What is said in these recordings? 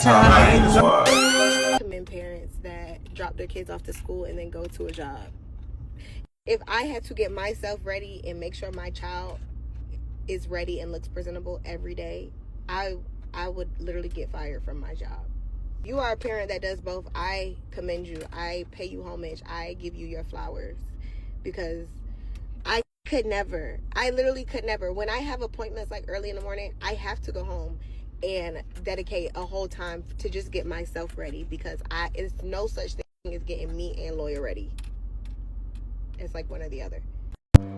I commend parents that drop their kids off to school and then go to a job. If I had to get myself ready and make sure my child is ready and looks presentable every day, I would literally get fired from my job. You are a parent that does both. I commend you. I pay you homage. I give you your flowers, because I literally could never. When I have appointments like early in the morning, I have to go home and dedicate a whole time to just get myself ready, because it's no such thing as getting me and Lawyer ready. It's like one or the other.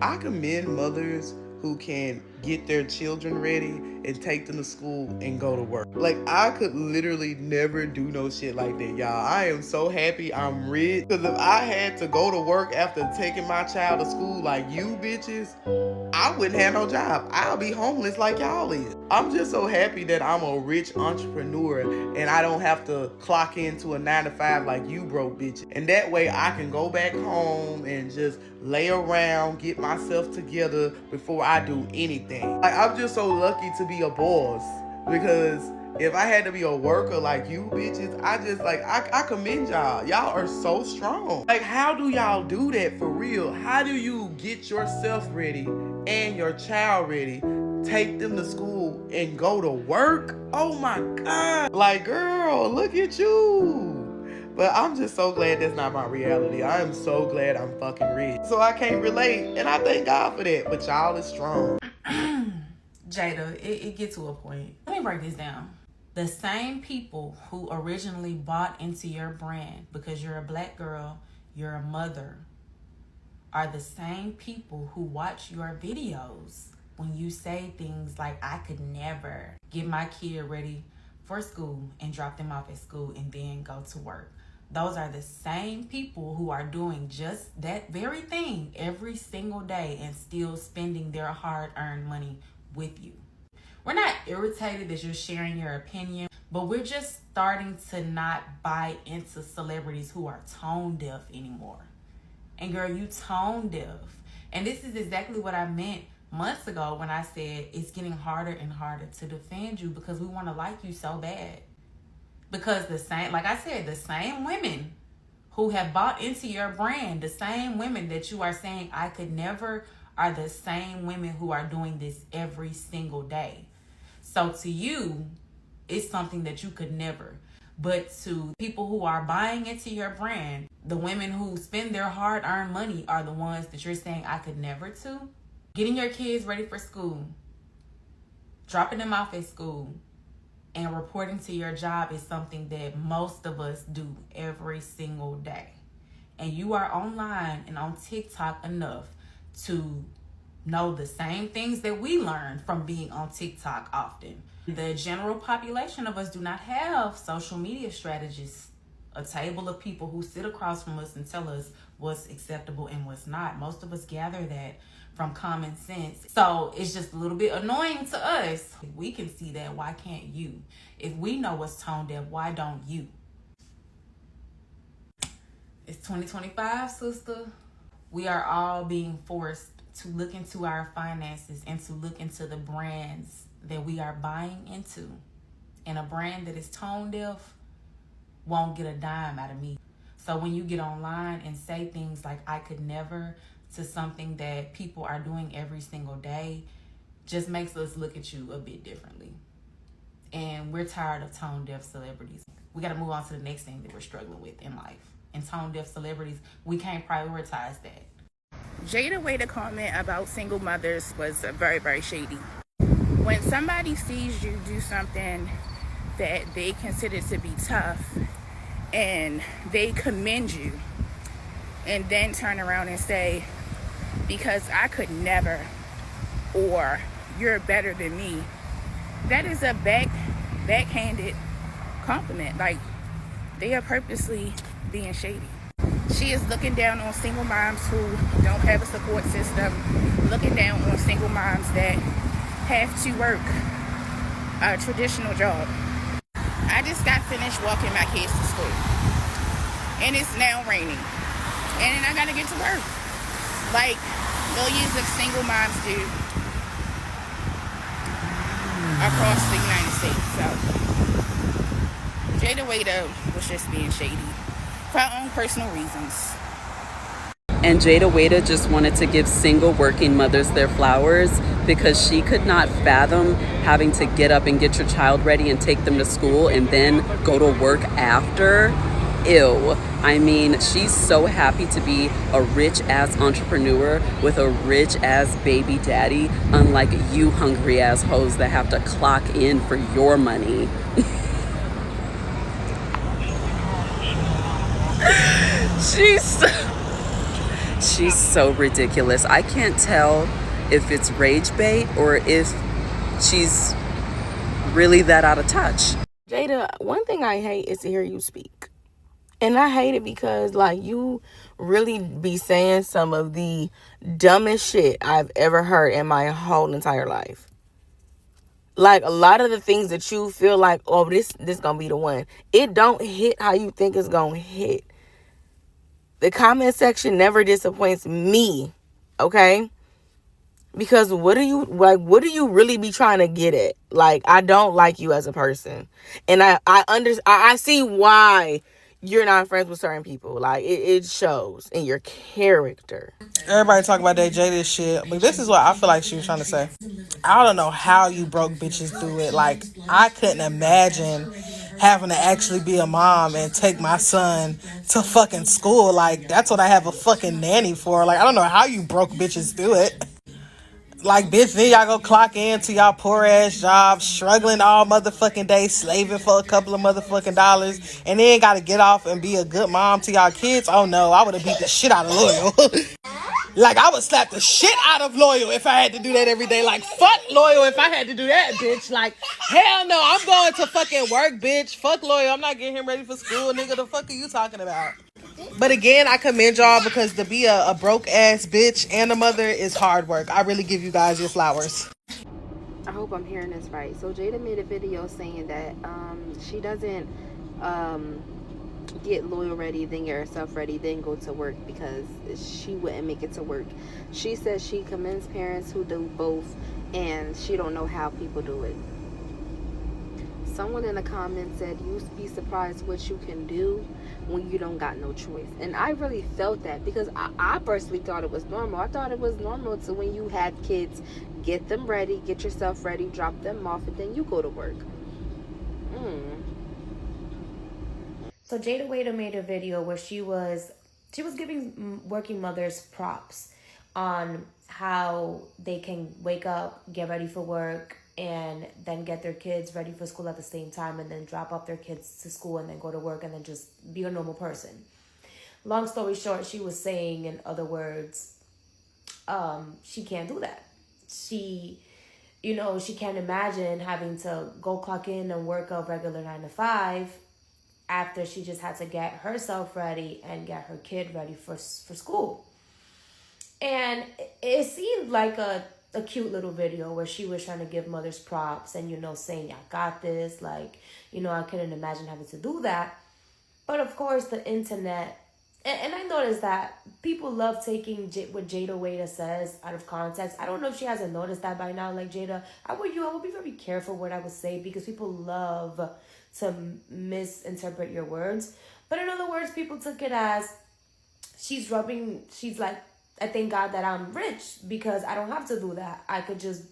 I commend mothers who can get their children ready and take them to school and go to work. Like, I could literally never do no shit like that, y'all. I am so happy I'm rich, because if I had to go to work after taking my child to school like you bitches, I wouldn't have no job. I'll be homeless like y'all is. I'm just so happy that I'm a rich entrepreneur and I don't have to clock into a 9-to-5 like you broke bitches. And that way I can go back home and just lay around, get myself together before I do anything. Like, I'm just so lucky to be a boss, because if I had to be a worker like you bitches, I commend y'all. Y'all are so strong. Like, how do y'all do that for real? How do you get yourself ready and your child ready, take them to school and go to work? Oh my God. Like, girl, look at you. But I'm just so glad that's not my reality. I am so glad I'm fucking rich. So I can't relate, and I thank God for that. But y'all is strong. Jada, it get to a point. Let me break this down. The same people who originally bought into your brand because you're a black girl, you're a mother, are the same people who watch your videos when you say things like, I could never get my kid ready for school and drop them off at school and then go to work. Those are the same people who are doing just that very thing every single day and still spending their hard-earned money with you. We're not irritated that you're sharing your opinion, but we're just starting to not buy into celebrities who are tone deaf anymore. And girl, you tone deaf. And this is exactly what I meant months ago when I said it's getting harder and harder to defend you, because we want to like you so bad. Because the same women who have bought into your brand, the same women that you are saying I could never, are the same women who are doing this every single day. So to you, it's something that you could never. But to people who are buying into your brand, the women who spend their hard-earned money are the ones that you're saying I could never to. Getting your kids ready for school, dropping them off at school, and reporting to your job is something that most of us do every single day. And you are online and on TikTok enough to know the same things that we learn from being on TikTok often. The general population of us do not have social media strategists, a table of people who sit across from us and tell us what's acceptable and what's not. Most of us gather that from common sense. So it's just a little bit annoying to us. If we can see that, why can't you? If we know what's tone deaf, why don't you? It's 2025, sister. We are all being forced to look into our finances and to look into the brands that we are buying into. And a brand that is tone deaf won't get a dime out of me. So when you get online and say things like I could never to something that people are doing every single day, just makes us look at you a bit differently. And we're tired of tone deaf celebrities. We got to move on to the next thing that we're struggling with in life. And tone deaf celebrities, we can't prioritize that. Jada Wada comment about single mothers was very, very shady. When somebody sees you do something that they consider to be tough and they commend you, and then turn around and say, because I could never, or you're better than me, that is a backhanded compliment. Like, they are purposely being shady. She is looking down on single moms who don't have a support system, looking down on single moms that have to work a traditional job. I just got finished walking my kids to school, and it's now raining, and I gotta get to work like millions of single moms do across the United States. So Jada Wada was just being shady for her own personal reasons. And Jada Wada just wanted to give single working mothers their flowers because she could not fathom having to get up and get your child ready and take them to school and then go to work after. Ew. I mean, she's so happy to be a rich ass entrepreneur with a rich ass baby daddy, unlike you hungry ass hoes that have to clock in for your money. She's so ridiculous. I can't tell if it's rage bait or if she's really that out of touch. Jada, one thing I hate is to hear you speak. And I hate it because, like, you really be saying some of the dumbest shit I've ever heard in my whole entire life. Like, a lot of the things that you feel like, oh, this gonna be the one. It don't hit how you think it's gonna hit. The comment section never disappoints me, okay? Because what do you really be trying to get at? Like, I don't like you as a person. And I see why you're not friends with certain people. Like, it shows in your character. Everybody talk about that Jada shit, but this is what I feel like she was trying to say. I don't know how you broke bitches do it. Like, I couldn't imagine having to actually be a mom and take my son to fucking school. Like, that's what I have a fucking nanny for. Like, I don't know how you broke bitches do it. Like, bitch, then y'all go clock in to y'all poor ass jobs, struggling all motherfucking day, slaving for a couple of motherfucking dollars, and then gotta get off and be a good mom to y'all kids. Oh no, I would have beat the shit out of Loyal. Like, I would slap the shit out of Loyal if I had to do that every day. Like, fuck Loyal if I had to do that, bitch. Like, hell no, I'm going to fucking work, bitch. Fuck Loyal, I'm not getting him ready for school, nigga. The fuck are you talking about? But again, I commend y'all because to be a broke ass bitch and a mother is hard work. I really give you guys your flowers. I hope I'm hearing this right. So Jada made a video saying that she doesn't get Loyal ready, then get herself ready, then go to work because she wouldn't make it to work. She says she commends parents who do both and she don't know how people do it. Someone in the comments said, you'd be surprised what you can do when you don't got no choice. And I really felt that because I personally thought it was normal. I thought it was normal to, when you had kids, get them ready, get yourself ready, drop them off, and then you go to work. So Jada Wada made a video where she was giving working mothers props on how they can wake up, get ready for work, and then get their kids ready for school at the same time, and then drop off their kids to school and then go to work and then just be a normal person. Long story short, she was saying, in other words, she can't do that. She can't imagine having to go clock in and work a regular 9 to 5 after she just had to get herself ready and get her kid ready for school. And it seemed like a cute little video where she was trying to give mothers props and, saying, I got this. Like, I couldn't imagine having to do that. But of course, the internet, and I noticed that people love taking what Jada Wada says out of context. I don't know if she hasn't noticed that by now. Like, Jada, I would be very careful what I would say because people love to misinterpret your words. But in other words, people took it as she's like, I thank God that I'm rich because I don't have to do that. I could just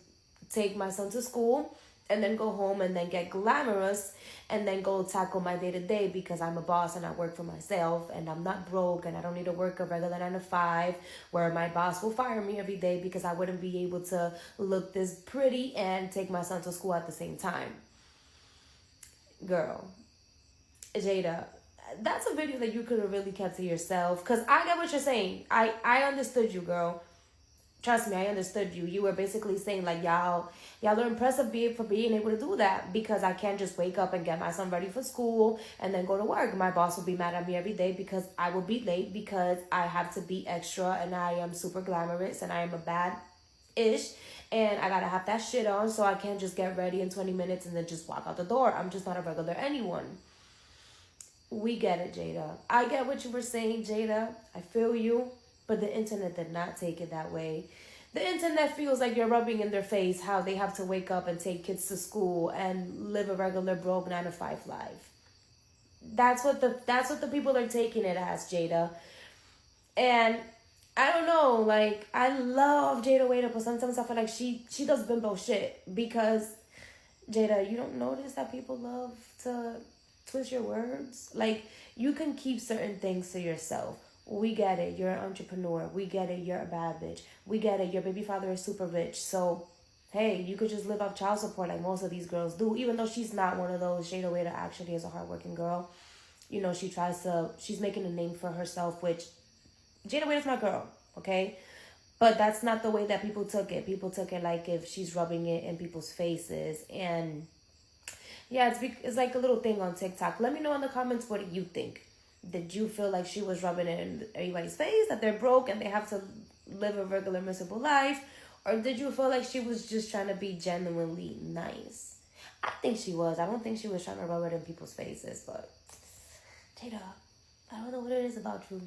take my son to school and then go home and then get glamorous and then go tackle my day-to-day because I'm a boss and I work for myself and I'm not broke and I don't need to work a regular 9 to 5 where my boss will fire me every day because I wouldn't be able to look this pretty and take my son to school at the same time. Girl, Jada, that's a video that you could have really kept to yourself because I get what you're saying. I understood you, girl. Trust me, I understood you. You were basically saying like, y'all are impressive for being able to do that because I can't just wake up and get my son ready for school and then go to work. My boss will be mad at me every day because I will be late because I have to be extra and I am super glamorous and I am a bad-ish and I gotta have that shit on so I can't just get ready in 20 minutes and then just walk out the door. I'm just not a regular anyone. We get it, Jada. I get what you were saying, Jada. I feel you. But the internet did not take it that way. The internet feels like you're rubbing in their face how they have to wake up and take kids to school and live a regular broke 9 to 5 life. That's what the people are taking it as, Jada. And I don't know, like, I love Jada Wada, but sometimes I feel like she does bimbo shit. Because, Jada, you don't notice that people love to twist your words? Like, you can keep certain things to yourself. We get it, you're an entrepreneur. We get it, you're a bad bitch. We get it, your baby father is super rich. So, hey, you could just live off child support like most of these girls do. Even though she's not one of those, Jada Wada actually is a hardworking girl. You know, she's making a name for herself, which Jada Wada's my girl, okay? But that's not the way that people took it. People took it like if she's rubbing it in people's faces. And yeah, it's like a little thing on TikTok. Let me know in the comments, what do you think? Did you feel like she was rubbing it in everybody's face, that they're broke and they have to live a regular, miserable life? Or did you feel like she was just trying to be genuinely nice? I think she was. I don't think she was trying to rub it in people's faces. But, Jada, I don't know what it is about you.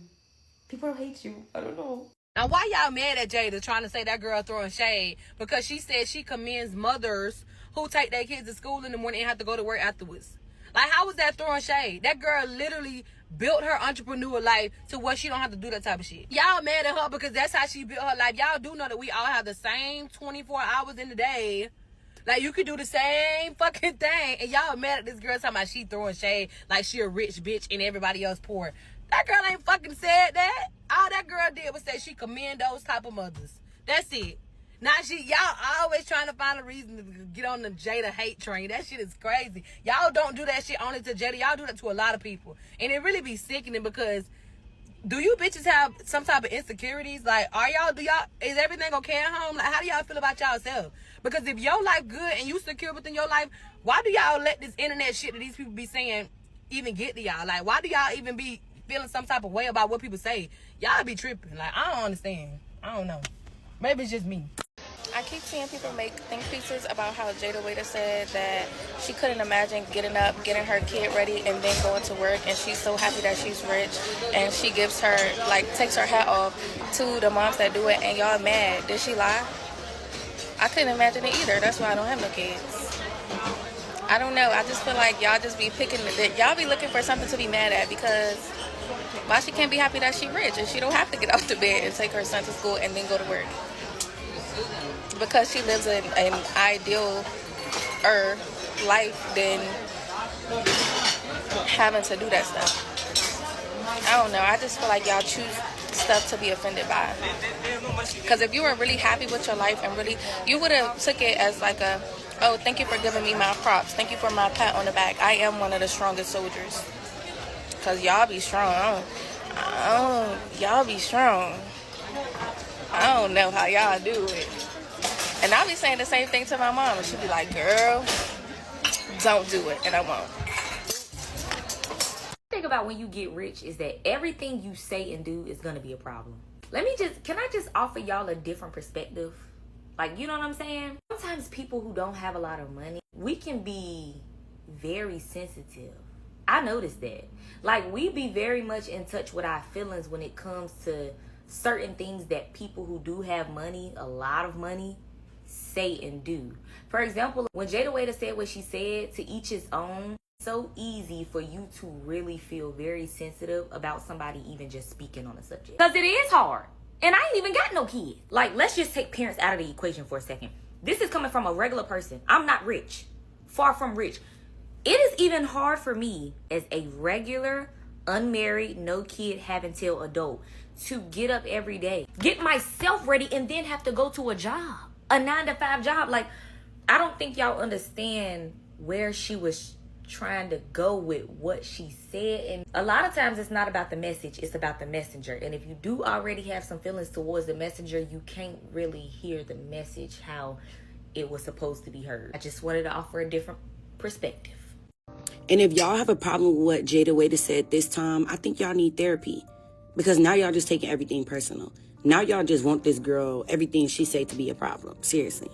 People hate you. I don't know. Now, why y'all mad at Jada trying to say that girl throwing shade? Because she said she commends mothers who take their kids to school in the morning and have to go to work afterwards. Like, how was that throwing shade? That girl literally built her entrepreneur life to where she don't have to do that type of shit. Y'all mad at her because that's how she built her life. Y'all do know that we all have the same 24 hours in the day. Like, you could do the same fucking thing. And y'all mad at this girl talking about she throwing shade like she a rich bitch and everybody else poor. That girl ain't fucking said that. All that girl did was say she commend those type of mothers. That's it. Now y'all always trying to find a reason to get on the Jada hate train. That shit is crazy. Y'all don't do that shit only to Jada. Y'all do that to a lot of people. And it really be sickening because do you bitches have some type of insecurities? Like, is everything okay at home? Like, how do y'all feel about y'allself? Because if your life good and you secure within your life, why do y'all let this internet shit that these people be saying even get to y'all? Like, why do y'all even be feeling some type of way about what people say? Y'all be tripping. Like, I don't understand. I don't know. Maybe it's just me. I keep seeing people make think pieces about how Jada Wada said that she couldn't imagine getting up, getting her kid ready, and then going to work, and she's so happy that she's rich, and she gives her, like, takes her hat off to the moms that do it, and y'all mad. Did she lie? I couldn't imagine it either. That's why I don't have no kids. I don't know. I just feel like y'all just be picking, y'all be looking for something to be mad at, because why she can't be happy that she rich and she don't have to get off the bed and take her son to school and then go to work? Because she lives an ideal life than having to do that stuff. I don't know. I just feel like y'all choose stuff to be offended by. Because if you were really happy with your life and really, you would have took it as like a, oh, thank you for giving me my props. Thank you for my pat on the back. I am one of the strongest soldiers. Because y'all be strong. Y'all be strong. I don't know how y'all do it. And I be saying the same thing to my mom, and she be like, girl, don't do it, and I won't. The thing about when you get rich is that everything you say and do is gonna be a problem. Can I just offer y'all a different perspective? Like, you know what I'm saying? Sometimes people who don't have a lot of money, we can be very sensitive. I noticed that. Like, we be very much in touch with our feelings when it comes to certain things that people who do have money, a lot of money, say and do. For example, when Jada Wada said what she said, to each his own, so easy for you to really feel very sensitive about somebody even just speaking on a subject. Because it is hard. And I ain't even got no kid. Like, let's just take parents out of the equation for a second. This is coming from a regular person. I'm not rich. Far from rich. It is even hard for me as a regular, unmarried, no kid, having till adult to get up every day, get myself ready, and then have to go to a job. A 9-to-5 job. Like, I don't think y'all understand where she was trying to go with what she said. And a lot of times it's not about the message, it's about the messenger. And if you do already have some feelings towards the messenger, you can't really hear the message how it was supposed to be heard. I just wanted to offer a different perspective. And if y'all have a problem with what Jada Wada said this time, I think y'all need therapy. Because now y'all just taking everything personal. Now y'all just want this girl, everything she say, to be a problem. Seriously.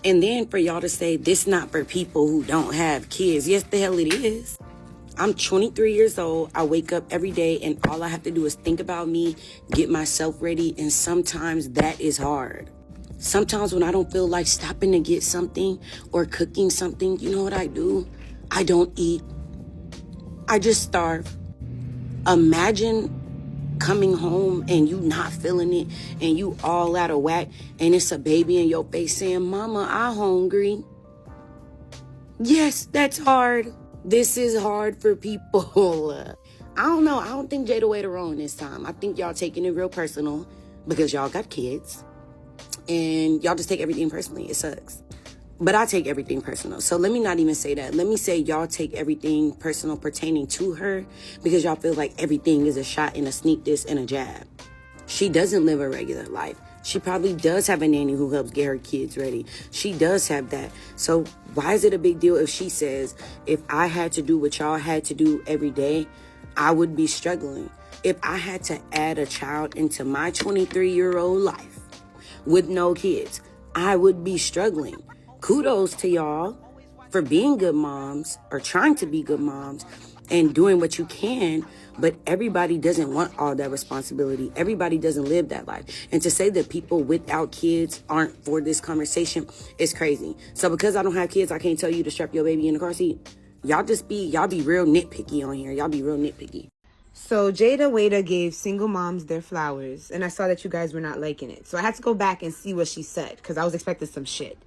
And then for y'all to say this not for people who don't have kids. Yes, the hell it is. I'm 23 years old. I wake up every day and all I have to do is think about me, get myself ready. And sometimes that is hard. Sometimes when I don't feel like stopping to get something or cooking something, you know what I do? I don't eat. I just starve. Imagine coming home and you not feeling it and you all out of whack and it's a baby in your face saying, Mama, I hungry. Yes, that's hard. This is hard for people. I don't know. I don't think Jada Wada wrong this time. I think y'all taking it real personal because y'all got kids and y'all just take everything personally. It sucks. But I take everything personal. So let me not even say that. Let me say y'all take everything personal pertaining to her because y'all feel like everything is a shot and a sneak this and a jab. She doesn't live a regular life. She probably does have a nanny who helps get her kids ready. She does have that. So why is it a big deal if she says, if I had to do what y'all had to do every day, I would be struggling. If I had to add a child into my 23-year-old life with no kids, I would be struggling. Kudos to y'all for being good moms or trying to be good moms and doing what you can, but everybody doesn't want all that responsibility. Everybody doesn't live that life. And to say that people without kids aren't for this conversation is crazy. So because I don't have kids, I can't tell you to strap your baby in the car seat. Y'all be real nitpicky on here. Y'all be real nitpicky. So Jada Wada gave single moms their flowers, and I saw that you guys were not liking it. So I had to go back and see what she said, because I was expecting some shit.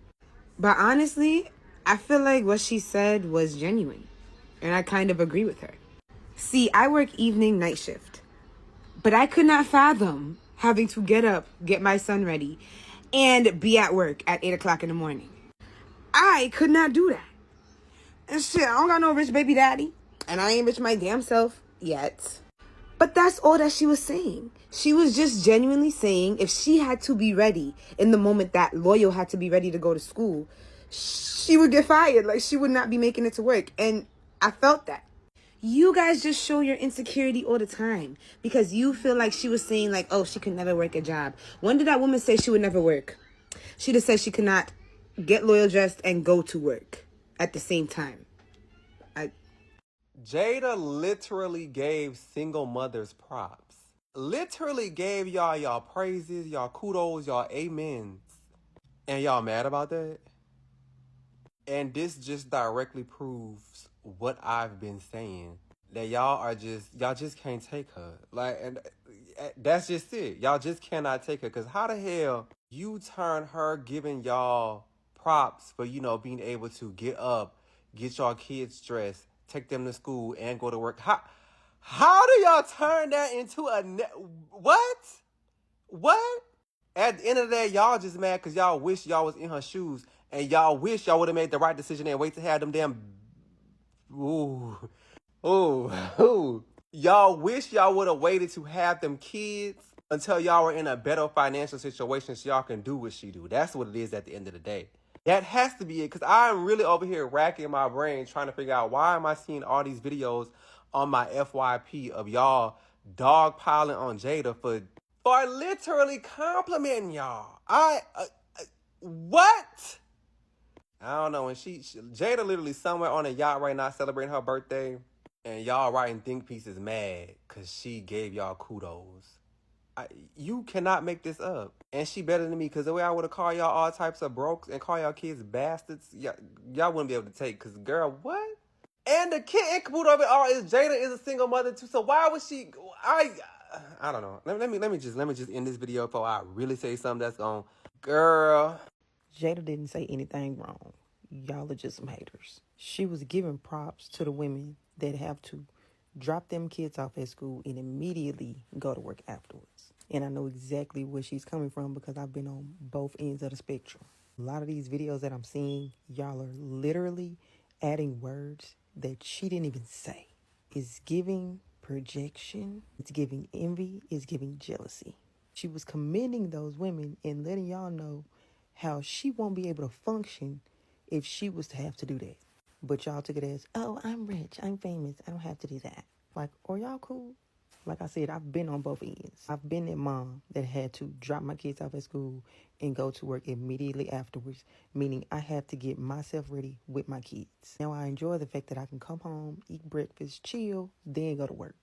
But honestly, I feel like what she said was genuine, and I kind of agree with her. See, I work evening night shift, but I could not fathom having to get up, get my son ready, and be at work at 8 o'clock in the morning. I could not do that. And shit, I don't got no rich baby daddy, and I ain't rich my damn self yet. But that's all that she was saying. She was just genuinely saying if she had to be ready in the moment that Loyal had to be ready to go to school, she would get fired. Like, she would not be making it to work. And I felt that. You guys just show your insecurity all the time because you feel like she was saying like, oh, she could never work a job. When did that woman say she would never work? She just said she could not get Loyal dressed and go to work at the same time. Jada literally gave single mothers props. Literally gave y'all praises, y'all kudos, y'all amens. And y'all mad about that? And this just directly proves what I've been saying. That y'all just can't take her. Like, and that's just it. Y'all just cannot take her. Because how the hell you turn her giving y'all props for, being able to get up, get y'all kids dressed, take them to school, and go to work. How do y'all turn that into what? What? At the end of the day, y'all just mad because y'all wish y'all was in her shoes, and y'all wish y'all would have made the right decision and wait to have them damn. Ooh. Y'all wish y'all would have waited to have them kids until y'all were in a better financial situation so y'all can do what she do. That's what it is at the end of the day. That has to be it, because I'm really over here racking my brain trying to figure out why am I seeing all these videos on my FYP of y'all dogpiling on Jada for literally complimenting y'all. What? I don't know. And Jada literally somewhere on a yacht right now celebrating her birthday, and y'all writing think pieces mad because she gave y'all kudos. You cannot make this up. And she better than me, because the way I would have called y'all all types of brokes and call y'all kids bastards, y'all wouldn't be able to take, because girl, what? And the kid in caboodle of it all is Jada is a single mother too, so why would she, I don't know. Let me just end this video before I really say something that's on. Girl. Jada didn't say anything wrong. Y'all are just some haters. She was giving props to the women that have to drop them kids off at school and immediately go to work afterwards. And I know exactly where she's coming from because I've been on both ends of the spectrum. A lot of these videos that I'm seeing, y'all are literally adding words that she didn't even say. It's giving projection, it's giving envy, it's giving jealousy. She was commending those women and letting y'all know how she won't be able to function if she was to have to do that. But y'all took it as, oh, I'm rich, I'm famous, I don't have to do that. Like, are y'all cool? Like I said, I've been on both ends. I've been that mom that had to drop my kids off at school and go to work immediately afterwards, meaning I had to get myself ready with my kids. Now I enjoy the fact that I can come home, eat breakfast, chill, then go to work.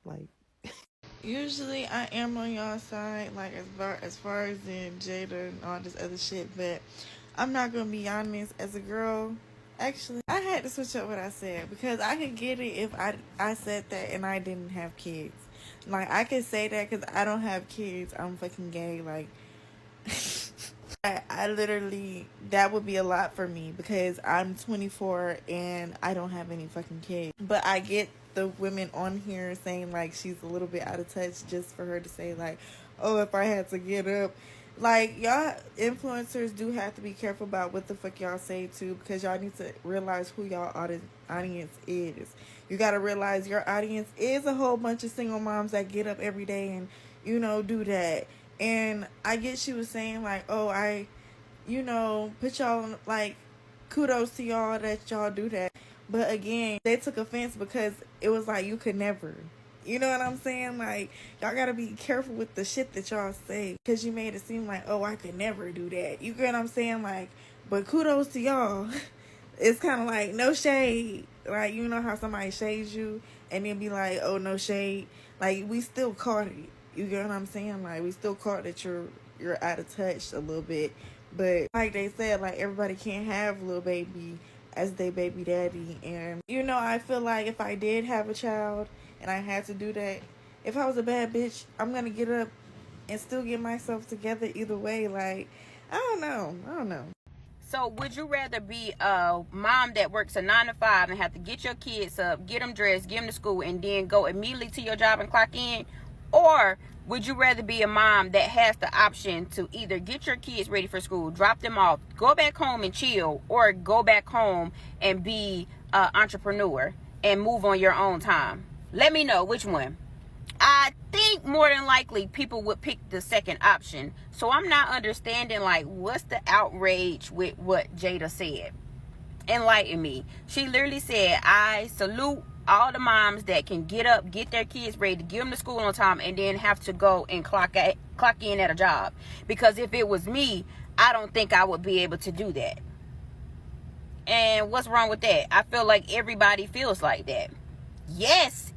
Like, usually I am on y'all side, like as far as in Jada and all this other shit, but I'm not gonna be honest, as a girl, actually I had to switch up what I said because I could get it if I said that and I didn't have kids. Like, I could say that because I don't have kids. I'm fucking gay. Like, I literally, that would be a lot for me because I'm 24 and I don't have any fucking kids. But I get the women on here saying, like, she's a little bit out of touch just for her to say, like, oh, if I had to get up. Like, y'all influencers do have to be careful about what the fuck y'all say, too, because y'all need to realize who y'all audience is. You got to realize your audience is a whole bunch of single moms that get up every day and, you know, do that. And I get she was saying, like, oh, put y'all on, like, kudos to y'all that y'all do that. But again, they took offense because it was like, you could never. You know what I'm saying? Like, y'all gotta be careful with the shit that y'all say. Because you made it seem like, oh, I could never do that. You get what I'm saying? Like, but kudos to y'all. It's kind of like, no shade. Like, you know how somebody shades you and then be like, oh, no shade. Like, we still caught it. You get what I'm saying? Like, we still caught that you're out of touch a little bit. But like they said, like, everybody can't have little baby as their baby daddy. And, you know, I feel like if I did have a child and I had to do that, if I was a bad bitch, I'm going to get up and still get myself together either way. Like, I don't know. So would you rather be a mom that works a 9 to 5 and have to get your kids up, get them dressed, get them to school, and then go immediately to your job and clock in? Or would you rather be a mom that has the option to either get your kids ready for school, drop them off, go back home and chill, or go back home and be an entrepreneur and move on your own time? Let me know which one. I think more than likely people would pick the second option. So I'm not understanding, like, what's the outrage with what Jada said. Enlighten me. She literally said, I salute all the moms that can get up, get their kids ready, get them to school on time, and then have to go and clock in at a job. Because if it was me, I don't think I would be able to do that. And what's wrong with that? I feel like everybody feels like that. Yes,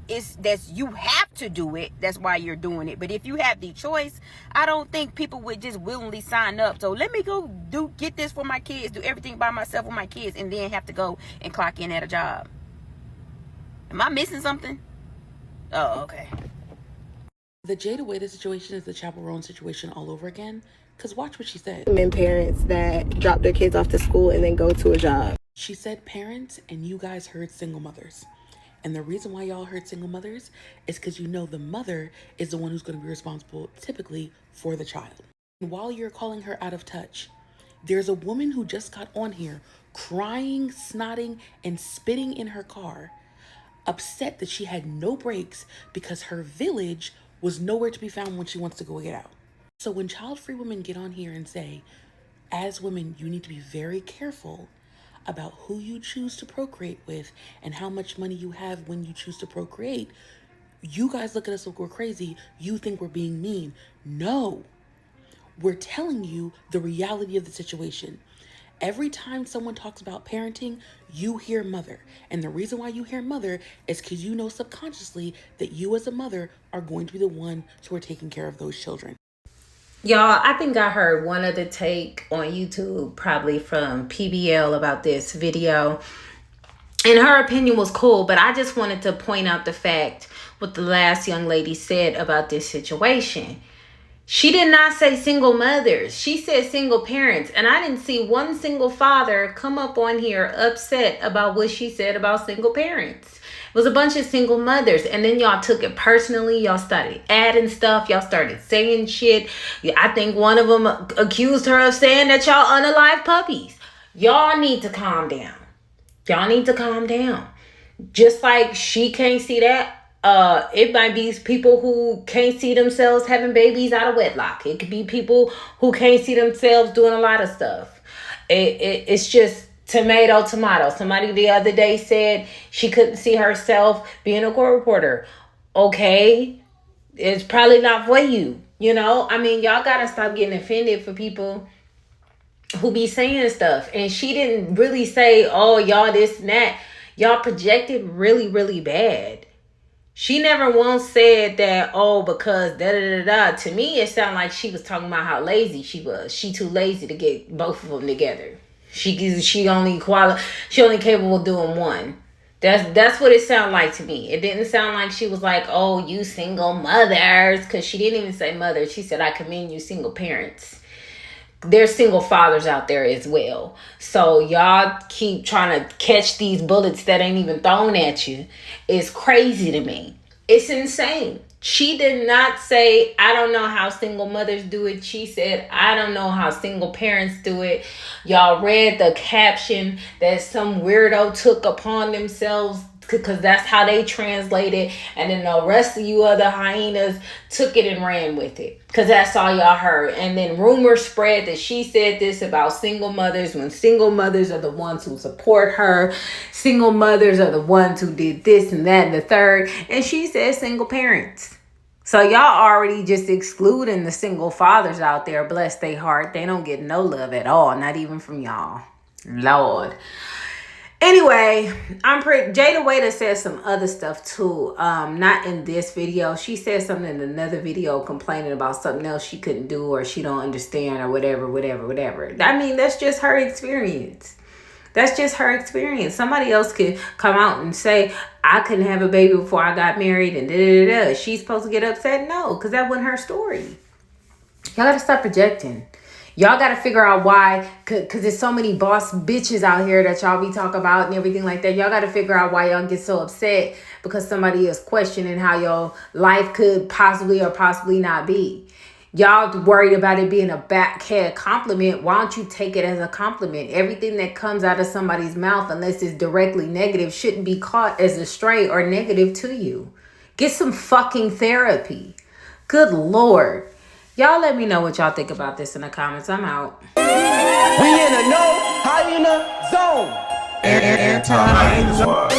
you have to do it. That's why you're doing it. But if you have the choice, I don't think people would just willingly sign up. So let me go get this for my kids, do everything by myself with my kids, and then have to go and clock in at a job. Am I missing something? Oh, okay. The Jada Wada situation is the chaperone situation all over again. Because watch what she said. Men parents that drop their kids off to school and then go to a job. She said parents, and you guys heard single mothers. And the reason why y'all heard single mothers is because you know the mother is the one who's going to be responsible typically for the child. And while you're calling her out of touch, there's a woman who just got on here crying, snotting, and spitting in her car, upset that she had no brakes because her village was nowhere to be found when she wants to go get out. So when child-free women get on here and say, as women, you need to be very careful about who you choose to procreate with and how much money you have when you choose to procreate, you guys look at us like we're crazy. You think we're being mean. No, we're telling you the reality of the situation. Every time someone talks about parenting, you hear mother. And the reason why you hear mother is because you know subconsciously that you as a mother are going to be the one who are taking care of those children. Y'all, I think I heard one other take on YouTube, probably from PBL, about this video. And her opinion was cool, but I just wanted to point out the fact what the last young lady said about this situation. She did not say single mothers. She said single parents. And I didn't see one single father come up on here upset about what she said about single parents. It was a bunch of single mothers. And then y'all took it personally. Y'all started adding stuff. Y'all started saying shit. I think one of them accused her of saying that y'all unalive puppies. Y'all need to calm down. Y'all need to calm down. Just like she can't see that. It might be people who can't see themselves having babies out of wedlock. It could be people who can't see themselves doing a lot of stuff. It's just tomato. Somebody the other day said she couldn't see herself being a court reporter. Okay, it's probably not for you. You know, I mean, y'all gotta stop getting offended for people who be saying stuff. And she didn't really say, oh, y'all this and that. Y'all projected really, really bad. She never once said that, oh, because da-da-da-da. To me, it sounded like she was talking about how lazy she was. She too lazy to get both of them together. She only capable of doing one. That's what it sounded like to me. It didn't sound like she was like, oh, you single mothers, because she didn't even say mother. She said, I commend you single parents. There's single fathers out there as well. So y'all keep trying to catch these bullets that ain't even thrown at you. It's crazy to me. It's insane. She did not say, I don't know how single mothers do it. She said, I don't know how single parents do it. Y'all read the caption that some weirdo took upon themselves because that's how they translate it. And then the rest of you other hyenas took it and ran with it because that's all y'all heard. And then rumors spread that she said this about single mothers when single mothers are the ones who support her. Single mothers are the ones who did this and that and the third. And she said single parents. So y'all already just excluding the single fathers out there. Bless their heart. They don't get no love at all. Not even from y'all. Lord. Anyway, Jada Wada said some other stuff too. Not in this video. She said something in another video complaining about something else she couldn't do or she don't understand or whatever. I mean, that's just her experience. That's just her experience. Somebody else could come out and say, I couldn't have a baby before I got married and da-da-da-da. She's supposed to get upset? No, because that wasn't her story. Y'all got to stop projecting. Y'all got to figure out why, because there's so many boss bitches out here that y'all be talking about and everything like that. Y'all got to figure out why y'all get so upset because somebody is questioning how your life could possibly or possibly not be. Y'all worried about it being a backhanded compliment. Why don't you take it as a compliment? Everything that comes out of somebody's mouth, unless it's directly negative, shouldn't be caught as a stray or negative to you. Get some fucking therapy. Good Lord. Y'all let me know what y'all think about this in the comments. I'm out. We in a no hyena zone. Anti-hyena zone.